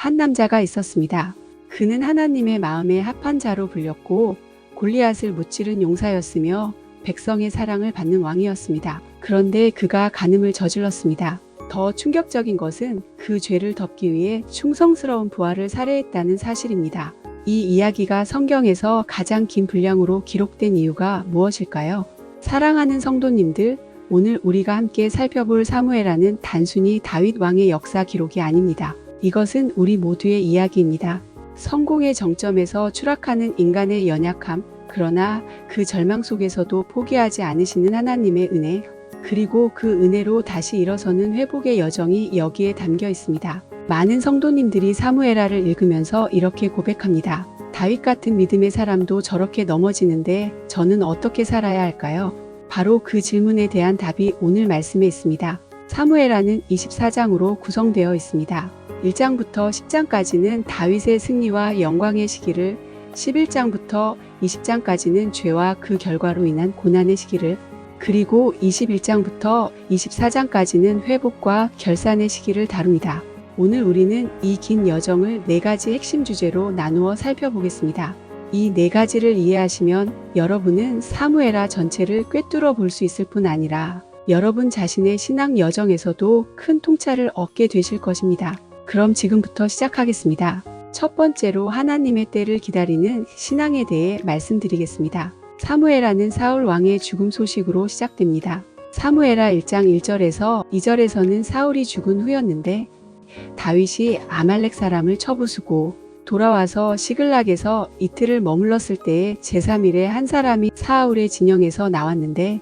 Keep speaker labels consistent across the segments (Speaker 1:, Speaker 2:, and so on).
Speaker 1: 한 남자가 있었습니다. 그는 하나님의 마음에 합한 자로 불렸고 골리앗을 무찌른 용사였으며 백성의 사랑을 받는 왕이었습니다. 그런데 그가 간음을 저질렀습니다. 더 충격적인 것은 그 죄를 덮기 위해 충성스러운 부하를 살해했다는 사실입니다. 이 이야기가 성경에서 가장 긴 분량으로 기록된 이유가 무엇일까요? 사랑하는 성도님들, 오늘 우리가 함께 살펴볼 사무엘하는 단순히 다윗 왕의 역사 기록이 아닙니다. 이것은 우리 모두의 이야기입니다. 성공의 정점에서 추락하는 인간의 연약함, 그러나 그 절망 속에서도 포기하지 않으시는 하나님의 은혜, 그리고 그 은혜로 다시 일어서는 회복의 여정이 여기에 담겨 있습니다. 많은 성도님들이 사무엘하를 읽으면서 이렇게 고백합니다. 다윗 같은 믿음의 사람도 저렇게 넘어지는데 저는 어떻게 살아야 할까요? 바로 그 질문에 대한 답이 오늘 말씀에 있습니다. 사무엘하는 24장으로 구성되어 있습니다. 1장부터 10장까지는 다윗의 승리와 영광의 시기를, 11장부터 20장까지는 죄와 그 결과로 인한 고난의 시기를, 그리고 21장부터 24장까지는 회복과 결산의 시기를 다룹니다. 오늘 우리는 이 긴 여정을 4가지 핵심 주제로 나누어 살펴보겠습니다. 이 4가지를 이해하시면 여러분은 사무엘하 전체를 꿰뚫어 볼 수 있을 뿐 아니라 여러분 자신의 신앙 여정에서도 큰 통찰을 얻게 되실 것입니다. 그럼 지금부터 시작하겠습니다. 첫 번째로 하나님의 때를 기다리는 신앙에 대해 말씀드리겠습니다. 사무엘하는 사울 왕의 죽음 소식으로 시작됩니다. 사무엘하 1장 1절에서 2절에서는 사울이 죽은 후였는데 다윗이 아말렉 사람을 쳐부수고 돌아와서 시글락에서 이틀을 머물렀을 때에 제3일에 한 사람이 사울의 진영에서 나왔는데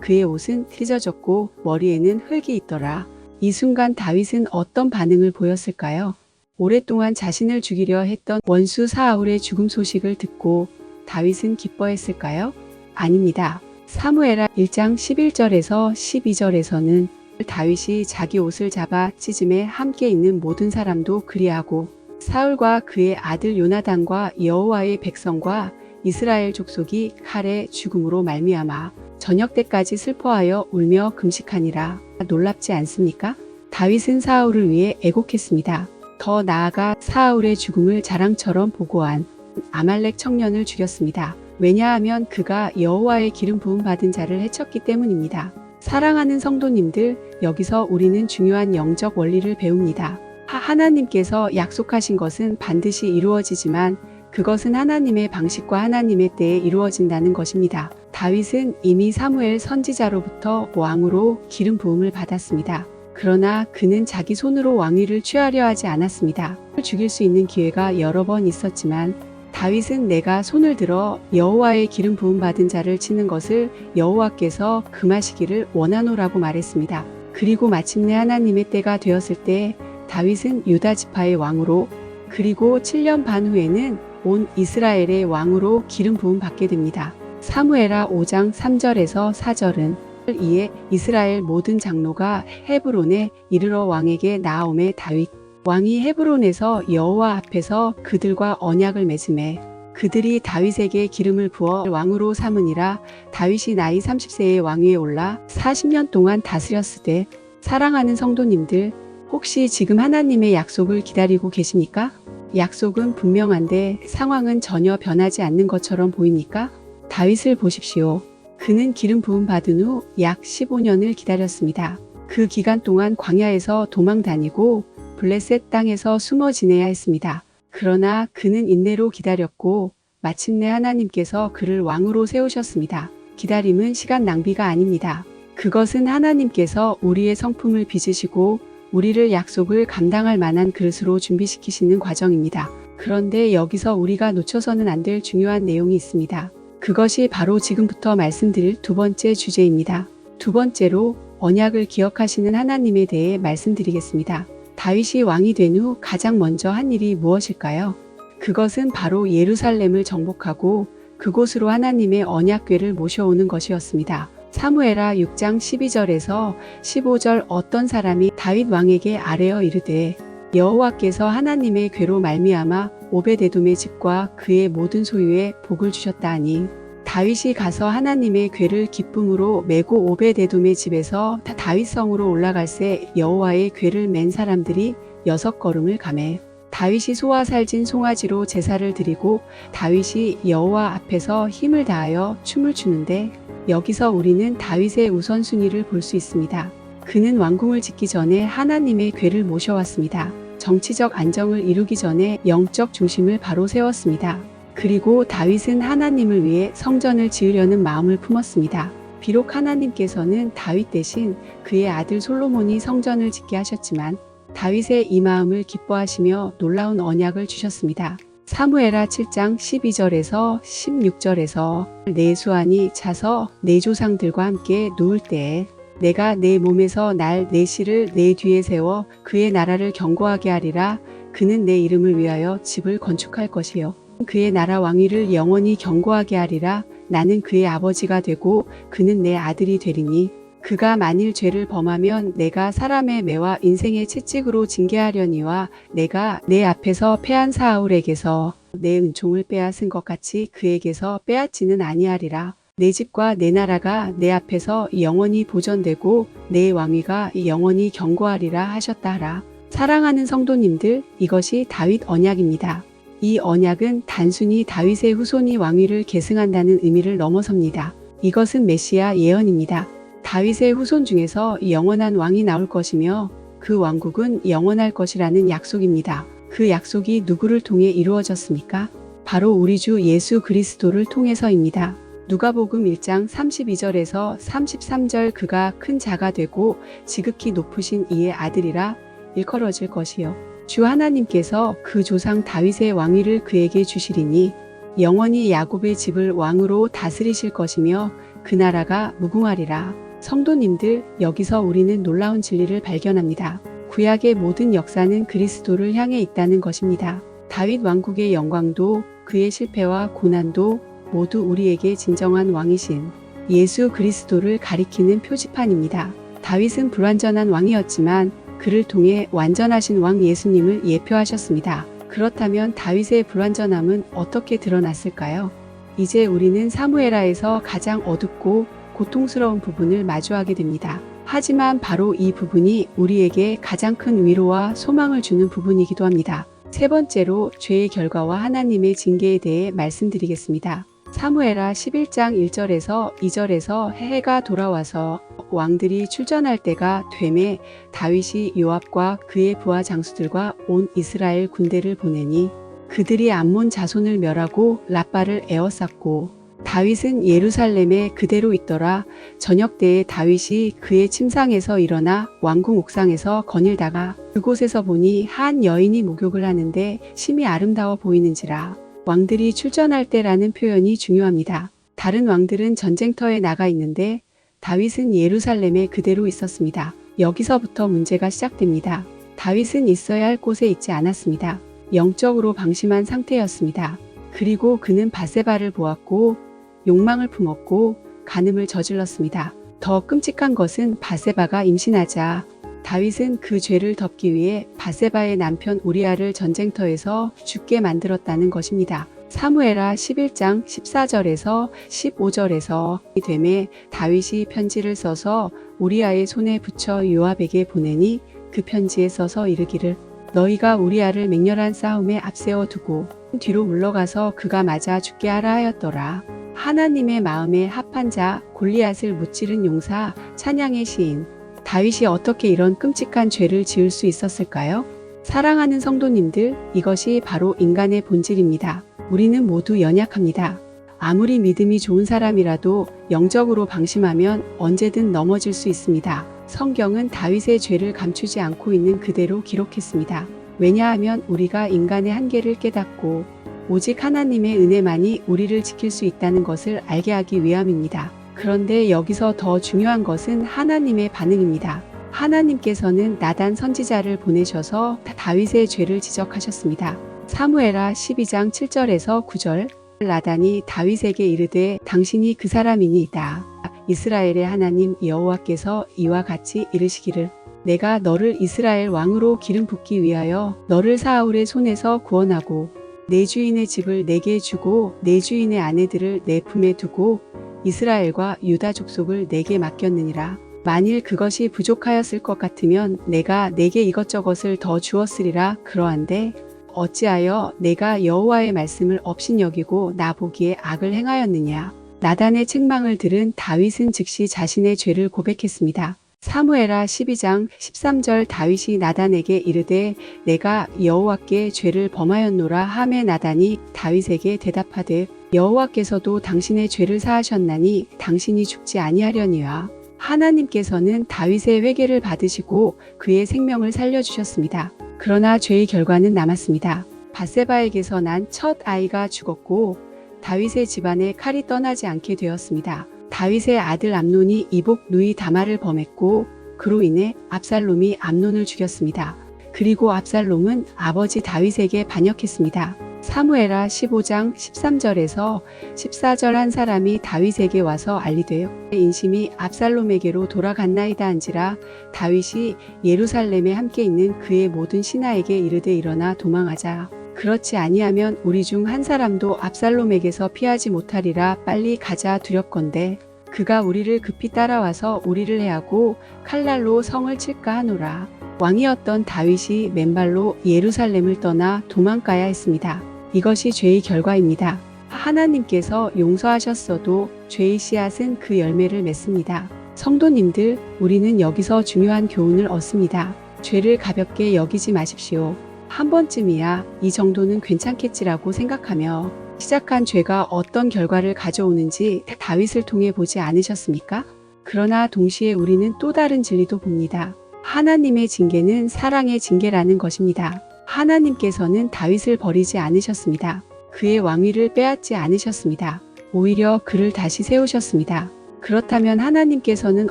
Speaker 1: 그의 옷은 찢어졌고 머리에는 흙이 있더라. 이 순간 다윗은 어떤 반응을 보였을까요? 오랫동안 자신을 죽이려 했던 원수 사울의 죽음 소식을 듣고 다윗은 기뻐했을까요? 아닙니다. 사무엘하 1장 11절에서 12절에서는 다윗이 자기 옷을 잡아 찢음에 함께 있는 모든 사람도 그리하고 사울과 그의 아들 요나단과 여호와의 백성과 이스라엘 족속이 칼의 죽음으로 말미암아 저녁 때까지 슬퍼하여 울며 금식하니라. 놀랍지 않습니까? 다윗은 사울을 위해 애곡했습니다. 더 나아가 사울의 죽음을 자랑처럼 보고한 아말렉 청년을 죽였습니다. 왜냐하면 그가 여호와의 기름 부음 받은 자를 해쳤기 때문입니다. 사랑하는 성도님들, 여기서 우리는 중요한 영적 원리를 배웁니다. 하나님께서 약속하신 것은 반드시 이루어지지만 그것은 하나님의 방식과 하나님의 때에 이루어진다는 것입니다. 다윗은 이미 사무엘 선지자로부터 왕으로 기름 부음을 받았습니다. 그러나 그는 자기 손으로 왕위를 취하려 하지 않았습니다. 죽일 수 있는 기회가 여러 번 있었지만 다윗은 내가 손을 들어 여호와의 기름 부음 받은 자를 치는 것을 여호와께서 금하시기를 원하노라고 말했습니다. 그리고 마침내 하나님의 때가 되었을 때 다윗은 유다 지파의 왕으로, 그리고 7년 반 후에는 온 이스라엘의 왕으로 기름 부음 받게 됩니다. 사무엘하 5장 3절에서 4절은 이에 이스라엘 모든 장로가 헤브론에 이르러 왕에게 나아오매 다윗 왕이 헤브론에서 여호와 앞에서 그들과 언약을 맺음에 그들이 다윗에게 기름을 부어 왕으로 삼으니라. 다윗이 나이 30세의 왕위에 올라 40년 동안 다스렸으되. 사랑하는 성도님들, 혹시 지금 하나님의 약속을 기다리고 계십니까? 약속은 분명한데 상황은 전혀 변하지 않는 것처럼 보입니까? 다윗을 보십시오. 그는 기름 부음 받은 후 약 15년을 기다렸습니다. 그 기간 동안 광야에서 도망 다니고 블레셋 땅에서 숨어 지내야 했습니다. 그러나 그는 인내로 기다렸고 마침내 하나님께서 그를 왕으로 세우셨습니다. 기다림은 시간 낭비가 아닙니다. 그것은 하나님께서 우리의 성품을 빚으시고 우리를 약속을 감당할 만한 그릇으로 준비시키시는 과정입니다. 그런데 여기서 우리가 놓쳐서는 안 될 중요한 내용이 있습니다. 그것이 바로 지금부터 말씀드릴 두 번째 주제입니다. 두 번째로 언약을 기억하시는 하나님에 대해 말씀드리겠습니다. 다윗이 왕이 된 후 가장 먼저 한 일이 무엇일까요? 그것은 바로 예루살렘을 정복하고 그곳으로 하나님의 언약궤를 모셔오는 것이었습니다. 사무엘하 6장 12절에서 15절 어떤 사람이 다윗 왕에게 아뢰어 이르되 여호와께서 하나님의 궤로 말미암아 오벳에돔의 집과 그의 모든 소유에 복을 주셨다 하니 다윗이 가서 하나님의 궤를 기쁨으로 메고 오벳에돔의 집에서 다윗성으로 올라갈새 여호와의 궤를 맨 사람들이 6걸음을 가매 다윗이 소와 살진 송아지로 제사를 드리고 다윗이 여호와 앞에서 힘을 다하여 춤을 추는데 여기서 우리는 다윗의 우선순위를 볼 수 있습니다. 그는 왕궁을 짓기 전에 하나님의 궤를 모셔왔습니다. 정치적 안정을 이루기 전에 영적 중심을 바로 세웠습니다. 그리고 다윗은 하나님을 위해 성전을 지으려는 마음을 품었습니다. 비록 하나님께서는 다윗 대신 그의 아들 솔로몬이 성전을 짓게 하셨지만 다윗의 이 마음을 기뻐하시며 놀라운 언약을 주셨습니다. 사무엘하 7장 12절에서 16절에서 내 수완이 차서 내 조상들과 함께 누울 때에 내가 내 몸에서 날 내 씨를 내 뒤에 세워 그의 나라를 견고하게 하리라. 그는 내 이름을 위하여 집을 건축할 것이요 그의 나라 왕위를 영원히 견고하게 하리라. 나는 그의 아버지가 되고 그는 내 아들이 되리니 그가 만일 죄를 범하면 내가 사람의 매와 인생의 채찍으로 징계하려니와 내가 내 앞에서 패한 사울에게서 내 은총을 빼앗은 것 같이 그에게서 빼앗지는 아니하리라. 내 집과 내 나라가 내 앞에서 영원히 보존되고 내 왕위가 영원히 견고하리라 하셨다 하라. 사랑하는 성도님들, 이것이 다윗 언약입니다. 이 언약은 단순히 다윗의 후손이 왕위를 계승한다는 의미를 넘어섭니다. 이것은 메시아 예언입니다. 다윗의 후손 중에서 영원한 왕이 나올 것이며 그 왕국은 영원할 것이라는 약속입니다. 그 약속이 누구를 통해 이루어졌습니까? 바로 우리 주 예수 그리스도를 통해서입니다. 누가복음 1장 32절에서 33절 그가 큰 자가 되고 지극히 높으신 이의 아들이라 일컬어질 것이요 주 하나님께서 그 조상 다윗의 왕위를 그에게 주시리니 영원히 야곱의 집을 왕으로 다스리실 것이며 그 나라가 무궁하리라. 성도님들, 여기서 우리는 놀라운 진리를 발견합니다. 구약의 모든 역사는 그리스도를 향해 있다는 것입니다. 다윗 왕국의 영광도 그의 실패와 고난도 모두 우리에게 진정한 왕이신 예수 그리스도를 가리키는 표지판입니다. 다윗은 불완전한 왕이었지만 그를 통해 완전하신 왕 예수님을 예표하셨습니다. 그렇다면 다윗의 불완전함은 어떻게 드러났을까요? 이제 우리는 사무엘하에서 가장 어둡고 고통스러운 부분을 마주하게 됩니다. 하지만 바로 이 부분이 우리에게 가장 큰 위로와 소망을 주는 부분이기도 합니다. 세 번째로 죄의 결과와 하나님의 징계에 대해 말씀드리겠습니다. 사무엘하 11장 1절에서 2절에서 해가 돌아와서 왕들이 출전할 때가 되매 다윗이 요압과 그의 부하 장수들과 온 이스라엘 군대를 보내니 그들이 암몬 자손을 멸하고 랍바를 에워쌌고 다윗은 예루살렘에 그대로 있더라. 저녁 때에 다윗이 그의 침상에서 일어나 왕궁 옥상에서 거닐다가 그곳에서 보니 한 여인이 목욕을 하는데 심히 아름다워 보이는지라. 왕들이 출전할 때라는 표현이 중요합니다. 다른 왕들은 전쟁터에 나가 있는데 다윗은 예루살렘에 그대로 있었습니다. 여기서부터 문제가 시작됩니다. 다윗은 있어야 할 곳에 있지 않았습니다. 영적으로 방심한 상태였습니다. 그리고 그는 밧세바를 보았고 욕망을 품었고 간음을 저질렀습니다. 더 끔찍한 것은 밧세바가 임신하자 다윗은 그 죄를 덮기 위해 밧세바의 남편 우리아를 전쟁터에서 죽게 만들었다는 것입니다. 사무엘하 11장 14절에서 15절에서 되매 다윗이 편지를 써서 우리아의 손에 붙여 요압에게 보내니 그 편지에 써서 이르기를 너희가 우리아를 맹렬한 싸움에 앞세워 두고 뒤로 물러가서 그가 맞아 죽게 하라 하였더라. 하나님의 마음에 합한 자 골리앗을 무찌른 용사 찬양의 시인 다윗이 어떻게 이런 끔찍한 죄를 지을 수 있었을까요? 사랑하는 성도님들, 이것이 바로 인간의 본질입니다. 우리는 모두 연약합니다. 아무리 믿음이 좋은 사람이라도 영적으로 방심하면 언제든 넘어질 수 있습니다. 성경은 다윗의 죄를 감추지 않고 있는 그대로 기록했습니다. 왜냐하면 우리가 인간의 한계를 깨닫고 오직 하나님의 은혜만이 우리를 지킬 수 있다는 것을 알게 하기 위함입니다. 그런데 여기서 더 중요한 것은 하나님의 반응입니다. 하나님께서는 나단 선지자를 보내셔서 다윗의 죄를 지적하셨습니다. 사무엘하 12장 7절에서 9절 나단이 다윗에게 이르되 당신이 그 사람이니이다. 이스라엘의 하나님 여호와께서 이와 같이 이르시기를 내가 너를 이스라엘 왕으로 기름 붓기 위하여 너를 사울의 손에서 구원하고 내 주인의 집을 내게 주고 내 주인의 아내들을 내 품에 두고 이스라엘과 유다 족속을 내게 맡겼느니라. 만일 그것이 부족하였을 것 같으면 내가 내게 이것저것을 더 주었으리라. 그러한데 어찌하여 내가 여호와의 말씀을 업신여기고 나 보기에 악을 행하였느냐. 나단의 책망을 들은 다윗은 즉시 자신의 죄를 고백했습니다. 사무엘하 12장 13절 다윗이 나단에게 이르되 내가 여호와께 죄를 범하였노라 하매 나단이 다윗에게 대답하되 여호와께서도 당신의 죄를 사하셨나니 당신이 죽지 아니하려니와. 하나님께서는 다윗의 회개를 받으시고 그의 생명을 살려주셨습니다. 그러나 죄의 결과는 남았습니다. 밧세바에게서 난 첫 아이가 죽었고 다윗의 집안에 칼이 떠나지 않게 되었습니다. 다윗의 아들 암논이 이복 누이 다말을 범했고 그로 인해 압살롬이 암논을 죽였습니다. 그리고 압살롬은 아버지 다윗에게 반역했습니다. 사무엘하 15장 13절에서 14절 한 사람이 다윗에게 와서 알리되 인심이 압살롬에게로 돌아갔나이다 한지라 다윗이 예루살렘에 함께 있는 그의 모든 신하에게 이르되 일어나 도망하자. 그렇지 아니하면 우리 중 한 사람도 압살롬에게서 피하지 못하리라. 빨리 가자 두렵건대 그가 우리를 급히 따라와서 우리를 해하고 칼날로 성을 칠까 하노라. 왕이었던 다윗이 맨발로 예루살렘을 떠나 도망가야 했습니다. 이것이 죄의 결과입니다. 하나님께서 용서하셨어도 죄의 씨앗은 그 열매를 맺습니다. 성도님들, 우리는 여기서 중요한 교훈을 얻습니다. 죄를 가볍게 여기지 마십시오. 한 번쯤이야 이 정도는 괜찮겠지라고 생각하며 시작한 죄가 어떤 결과를 가져오는지 다윗을 통해 보지 않으셨습니까? 그러나 동시에 우리는 또 다른 진리도 봅니다. 하나님의 징계는 사랑의 징계라는 것입니다. 하나님께서는 다윗을 버리지 않으셨습니다. 그의 왕위를 빼앗지 않으셨습니다. 오히려 그를 다시 세우셨습니다. 그렇다면 하나님께서는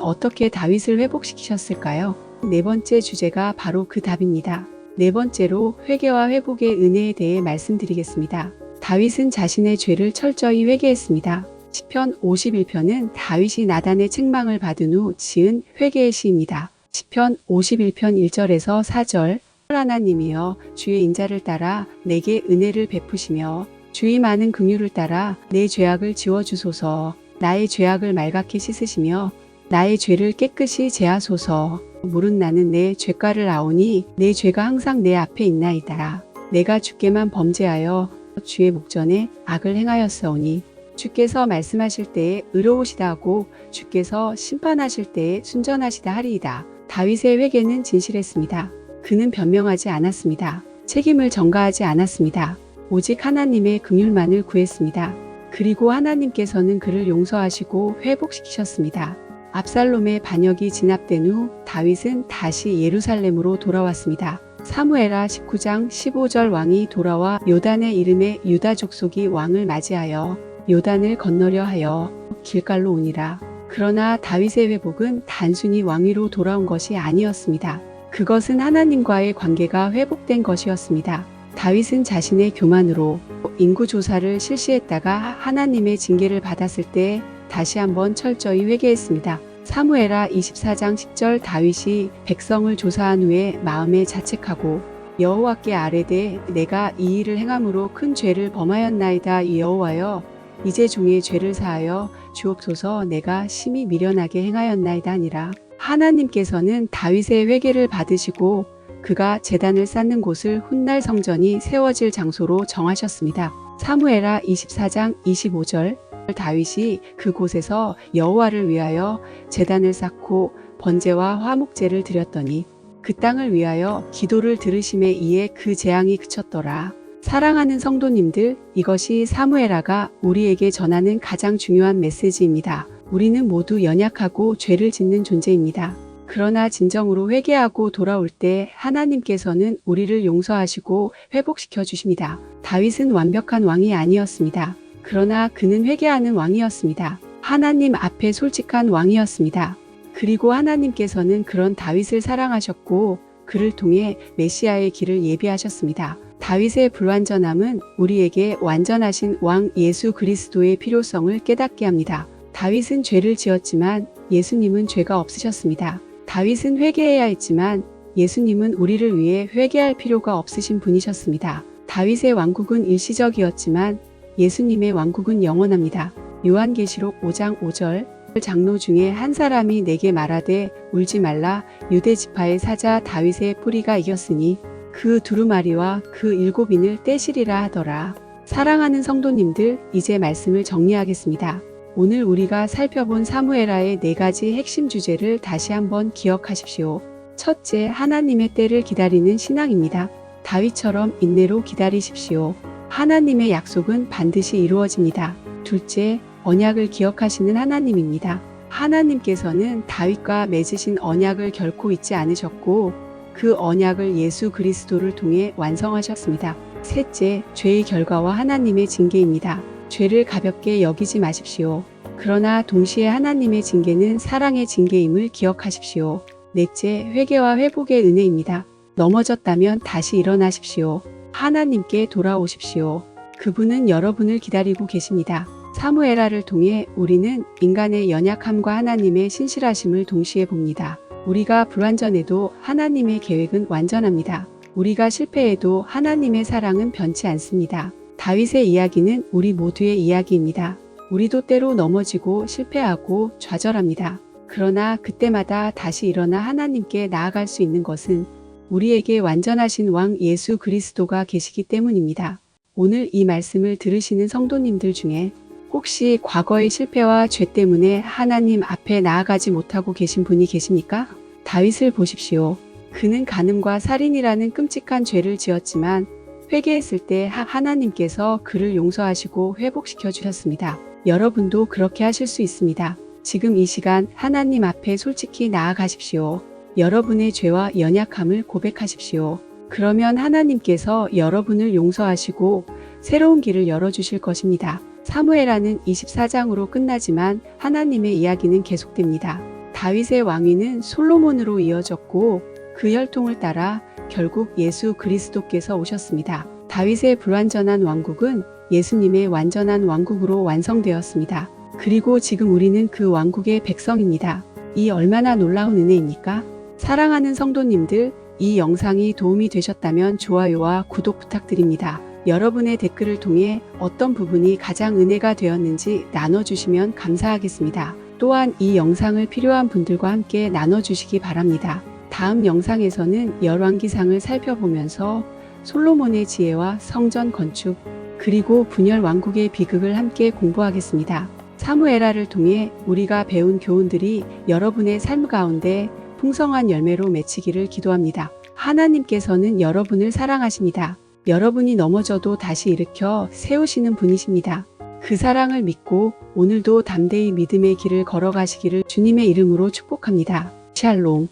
Speaker 1: 어떻게 다윗을 회복시키셨을까요? 네 번째 주제가 바로 그 답입니다. 네 번째로 회개와 회복의 은혜에 대해 말씀드리겠습니다. 다윗은 자신의 죄를 철저히 회개했습니다. 시편 51편은 다윗이 나단의 책망을 받은 후 지은 회개의 시입니다. 시편 51편 1절에서 4절 하나님이여 주의 인자를 따라 내게 은혜를 베푸시며 주의 많은 긍휼을 따라 내 죄악을 지워주소서. 나의 죄악을 말갛게 씻으시며 나의 죄를 깨끗이 제하소서. 물은 나는 내 죄가를 아오니 내 죄가 항상 내 앞에 있나이다. 내가 주께만 범죄하여 주의 목전에 악을 행하였사오니 주께서 말씀하실 때에 의로우시다 하고 주께서 심판하실 때에 순전하시다 하리이다. 다윗의 회개는 진실했습니다. 그는 변명하지 않았습니다. 책임을 전가하지 않았습니다. 오직 하나님의 긍휼만을 구했습니다. 그리고 하나님께서는 그를 용서하시고 회복시키셨습니다. 압살롬의 반역이 진압된 후 다윗은 다시 예루살렘으로 돌아왔습니다. 사무엘하 19장 15절 왕이 돌아와 요단의 이름에 유다 족속이 왕을 맞이하여 요단을 건너려 하여 길갈로 오니라. 그러나 다윗의 회복은 단순히 왕위로 돌아온 것이 아니었습니다. 그것은 하나님과의 관계가 회복된 것이었습니다. 다윗은 자신의 교만으로 인구조사를 실시했다가 하나님의 징계를 받았을 때 다시 한번 철저히 회개했습니다. 사무엘하 24장 10절 다윗이 백성을 조사한 후에 마음에 자책하고 여호와께 아뢰되 내가 이 일을 행함으로 큰 죄를 범하였나이다. 여호와여 이제 종의 죄를 사하여 주옵소서. 내가 심히 미련하게 행하였나이다 하니라. 하나님께서는 다윗의 회개를 받으시고 그가 제단을 쌓는 곳을 훗날 성전이 세워질 장소로 정하셨습니다. 사무엘하 24장 25절 다윗이 그곳에서 여호와를 위하여 제단을 쌓고 번제와 화목제를 드렸더니 그 땅을 위하여 기도를 들으심에 이에 그 재앙이 그쳤더라. 사랑하는 성도님들, 이것이 사무엘하가 우리에게 전하는 가장 중요한 메시지입니다. 우리는 모두 연약하고 죄를 짓는 존재입니다. 그러나 진정으로 회개하고 돌아올 때 하나님께서는 우리를 용서하시고 회복시켜 주십니다. 다윗은 완벽한 왕이 아니었습니다. 그러나 그는 회개하는 왕이었습니다. 하나님 앞에 솔직한 왕이었습니다. 그리고 하나님께서는 그런 다윗을 사랑하셨고 그를 통해 메시아의 길을 예비하셨습니다. 다윗의 불완전함은 우리에게 완전하신 왕 예수 그리스도의 필요성을 깨닫게 합니다. 다윗은 죄를 지었지만 예수님은 죄가 없으셨습니다. 다윗은 회개해야 했지만 예수님은 우리를 위해 회개할 필요가 없으신 분이셨습니다. 다윗의 왕국은 일시적이었지만 예수님의 왕국은 영원합니다. 요한계시록 5장 5절 장로 중에 한 사람이 내게 말하되 울지 말라. 유대 지파의 사자 다윗의 뿌리가 이겼으니 그 두루마리와 그 7인을 떼시리라 하더라. 사랑하는 성도님들, 이제 말씀을 정리하겠습니다. 오늘 우리가 살펴본 사무엘하의 4가지 핵심 주제를 다시 한번 기억하십시오. 첫째, 하나님의 때를 기다리는 신앙입니다. 다윗처럼 인내로 기다리십시오. 하나님의 약속은 반드시 이루어집니다. 둘째, 언약을 기억하시는 하나님입니다. 하나님께서는 다윗과 맺으신 언약을 결코 잊지 않으셨고 그 언약을 예수 그리스도를 통해 완성하셨습니다. 셋째, 죄의 결과와 하나님의 징계입니다. 죄를 가볍게 여기지 마십시오. 그러나 동시에 하나님의 징계는 사랑의 징계임을 기억하십시오. 넷째, 회개와 회복의 은혜입니다. 넘어졌다면 다시 일어나십시오. 하나님께 돌아오십시오. 그분은 여러분을 기다리고 계십니다. 사무엘하를 통해 우리는 인간의 연약함과 하나님의 신실하심을 동시에 봅니다. 우리가 불완전해도 하나님의 계획은 완전합니다. 우리가 실패해도 하나님의 사랑은 변치 않습니다. 다윗의 이야기는 우리 모두의 이야기입니다. 우리도 때로 넘어지고 실패하고 좌절합니다. 그러나 그때마다 다시 일어나 하나님께 나아갈 수 있는 것은 우리에게 완전하신 왕 예수 그리스도가 계시기 때문입니다. 오늘 이 말씀을 들으시는 성도님들 중에 혹시 과거의 실패와 죄 때문에 하나님 앞에 나아가지 못하고 계신 분이 계십니까? 다윗을 보십시오. 그는 간음과 살인이라는 끔찍한 죄를 지었지만 회개했을 때 하나님께서 그를 용서하시고 회복시켜 주셨습니다. 여러분도 그렇게 하실 수 있습니다. 지금 이 시간 하나님 앞에 솔직히 나아가십시오. 여러분의 죄와 연약함을 고백하십시오. 그러면 하나님께서 여러분을 용서하시고 새로운 길을 열어주실 것입니다. 사무엘하는 24장으로 끝나지만 하나님의 이야기는 계속됩니다. 다윗의 왕위는 솔로몬으로 이어졌고 그 혈통을 따라 결국 예수 그리스도께서 오셨습니다. 다윗의 불완전한 왕국은 예수님의 완전한 왕국으로 완성되었습니다. 그리고 지금 우리는 그 왕국의 백성입니다. 이 얼마나 놀라운 은혜입니까? 사랑하는 성도님들, 이 영상이 도움이 되셨다면 좋아요와 구독 부탁드립니다. 여러분의 댓글을 통해 어떤 부분이 가장 은혜가 되었는지 나눠주시면 감사하겠습니다. 또한 이 영상을 필요한 분들과 함께 나눠주시기 바랍니다. 다음 영상에서는 열왕기상을 살펴보면서 솔로몬의 지혜와 성전 건축, 그리고 분열 왕국의 비극을 함께 공부하겠습니다. 사무엘하를 통해 우리가 배운 교훈들이 여러분의 삶 가운데 풍성한 열매로 맺히기를 기도합니다. 하나님께서는 여러분을 사랑하십니다. 여러분이 넘어져도 다시 일으켜 세우시는 분이십니다. 그 사랑을 믿고 오늘도 담대히 믿음의 길을 걸어가시기를 주님의 이름으로 축복합니다. 샬롬.